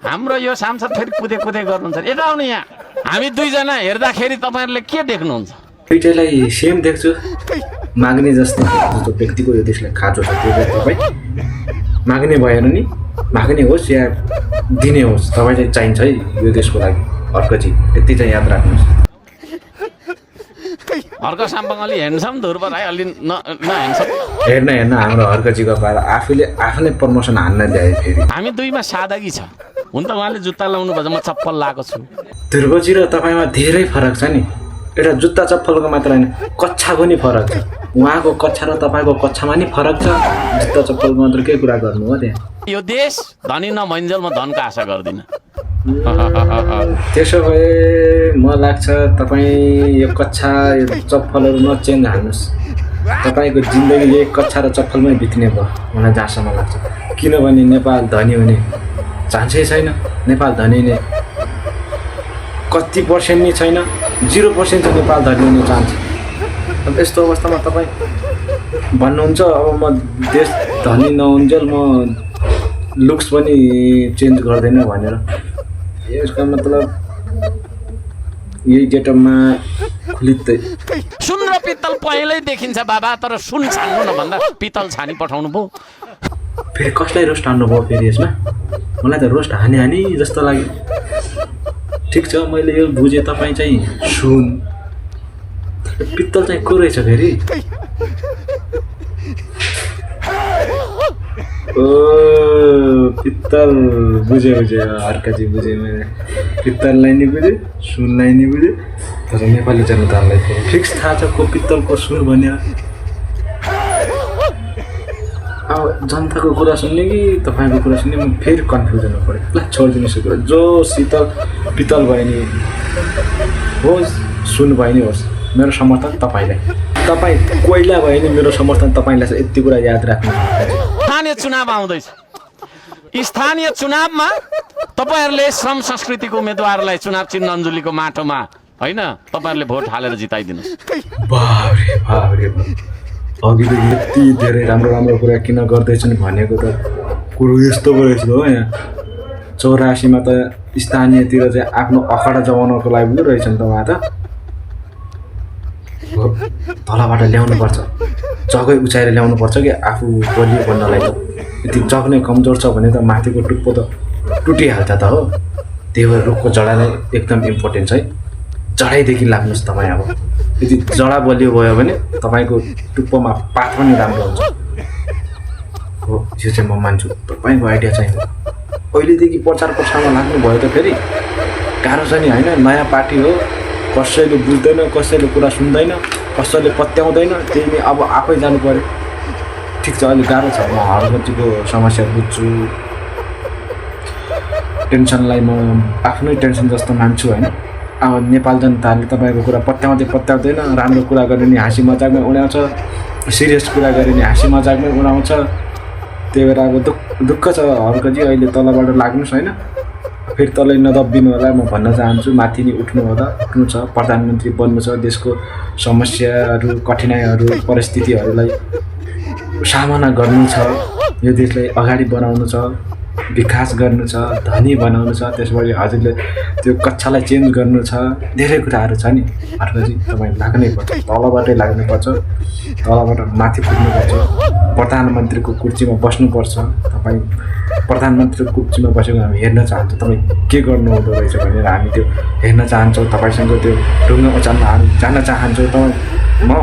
हाम्रो यो सांसद फेरि कुदे कुदे गर्नुहुन्छ यता आउनु यहाँ हामी दुईजना हेर्दाखेरि तपाईँहरूले के देख्नुहुन्छ दुइटैलाई सेम देख्छु माग्ने जस्तो जस्तो व्यक्तिको यो देशलाई खाँचो छ त्यो तपाईँ माग्ने भएन नि माग्ने होस् या दिने होस् तपाईँलाई चाहिन्छ है यो देशको लागि अर्कोजी यति चाहिँ याद राख्नुहोस् अर्को साम्पाङ अलि ह्यान्डसम धुर्ब राई अलि नह्यान्डसम हेर्न हाम्रो हर्कजीको पाएर आफूले प्रमोसन हान्न ल्याए फेरि हामी दुईमा सादगी छ हुन त उहाँले जुत्ता लाउनु पर्छ म चप्पल लाएको छु ध्रुवजी र तपाईँमा धेरै फरक छ नि एउटा जुत्ता चप्पलको मात्र होइन कच्छाको नि फरक छ उहाँको कच्छा र तपाईँको कच्छामा नि फरक छ जुत्ता चप्पलको मात्र के कुरा गर्नु हो त्यहाँ यो देश धनी नभइन्जेल म धनको आशा गर्दिनँ त्यसो भए मलाई लाग्छ तपाईँ यो कच्छा यो चप्पलहरू नचेन्ज हाल्नुहोस् तपाईँको जिन्दगी यही कच्छा र चप्पलमै बित्ने भयो मलाई जहाँसम्म लाग्छ किनभने नेपाल धनी हुने चान्सै छैन नेपाल धनी हुने कति पर्सेन्ट नि छैन 0% छ नेपाल धनी हुने चान्स अब यस्तो अवस्थामा तपाईँ भन्नुहुन्छ अब म देश धनी नहुन्जेल म लुक्स पनि चेन्ज गर्दैन भनेर यसको मतलब यही गेटअपमा खुलित्तै सुन र पित्तल पहिल्यै देखिन्छ बाबा तर सुन छान्नु न भन्दा पित्तल छानी पठाउनु भयो फेरि कसलाई रोस्ट हान्नुभयो फेरि यसमा मलाई त रोस्ट हानी जस्तो लाग्यो ठिक छ मैले यो बुझेँ तपाईँ चाहिँ सुन पित्तल चाहिँ को रहेछ फेरि ओ पित्तल बुझेँ हर्कजी बुझेँ मैले पित्तललाई नि बुझेँ सुनलाई नि बुझेँ तर नेपाली जनतालाई फेरि फिक्स थाहा छ को पित्तल को सुन भन्यो अब जनताको कुरा सुन्ने कि तपाईँको कुरा सुन्ने म फेरि कन्फ्युजनमा पऱ्यो ल छोडिदिनुहोस् यो कुरा जो शीतल पित्तल भयो नि होस् सुन भयो नि होस् मेरो समर्थन तपाईँलाई तपाईँ कोइला भयो नि मेरो समर्थन तपाईँलाई छ यति कुरा याद राख्नु स्थानीय चुनाव आउँदैछ स्थानीय चुनावमा तपाईँहरूले श्रम संस्कृतिको उम्मेदवारलाई चुनाव चिन्ह अञ्जुलीको माटोमा होइन तपाईँहरूले भोट हालेर जिताइदिनुहोस् बाबरे अघिदेखि यति धेरै राम्रो कुरा किन गर्दैछन् भनेको त कुरो यस्तो रहेछ हो यहाँ 84मा त स्थानीयतिर चाहिँ आफ्नो अखडा जमाउनको लागि पनि रहेछ नि त उहाँ त तलबाट ल्याउनुपर्छ जगै उचाएर ल्याउनुपर्छ कि आफू बलियो बन्नलाई त यति जग नै कमजोर छ भने त माथिको टुप्पो त टुटिहाल्छ त हो त्यही भएर रुखको जडालाई एकदम इम्पोर्टेन्ट छ है जडाइदेखि लाग्नुहोस् तपाईँ अब यदि जडा बलियो भयो भने तपाईँको टुप्पोमा पात पनि राम्रो हुन्छ हो यो चाहिँ म मान्छु तपाईँको आइडिया चाहिँ पहिलेदेखि प्रचार प्रसारमा लाग्नु भयो त फेरि गाह्रो छ नि होइन नयाँ पार्टी हो कसैले बुझ्दैन कसैले कुरा सुन्दैन कसैले पत्याउँदैन त्यही नै अब आफै जानु पऱ्यो ठिक छ अलिक गाह्रो छ म हरकतिको समस्या बुझ्छु टेन्सनलाई म आफ्नै टेन्सन जस्तो मान्छु होइन अब नेपाल जनताले तपाईँको कुरा पत्याउँदैन राम्रो कुरा गऱ्यो नि हाँसी मजाकमै उडाउँछ सिरियस कुरा गऱ्यो नि हाँसी मजाकमै उडाउँछ त्यही भएर अब दुःख छ हरकजी अहिले तलबाट लाग्नुहोस् होइन फेरि तलै नदबिनु होला म भन्न चाहन्छु माथि नि उठ्नु छ प्रधानमन्त्री बन्नु छ देशको समस्याहरू कठिनाइहरू परिस्थितिहरूलाई सामना गर्नु छ यो देशलाई अगाडि बढाउनु छ विकास गर्नु छ धनी बनाउनु छ त्यसपछि हजुरले त्यो कक्षालाई चेन्ज गर्नु छ धेरै कुराहरू छ नि हर्कजी तपाईँ लाग्नै पर्छ तलबाटै लाग्नुपर्छ तलबाट माथि पुग्नुपर्छ प्रधानमन्त्रीको कुर्सीमा बस्नुपर्छ तपाईँ प्रधानमन्त्रीको कुर्सीमा बसेको हामी हेर्न चाहन्छौँ तपाईँ के गर्नुहुँदो रहेछ भनेर हामी त्यो हेर्न चाहन्छौँ तपाईँसँग त्यो ढुङ्गा उचाल्न हामी जान चाहन्छौँ तपाईँ म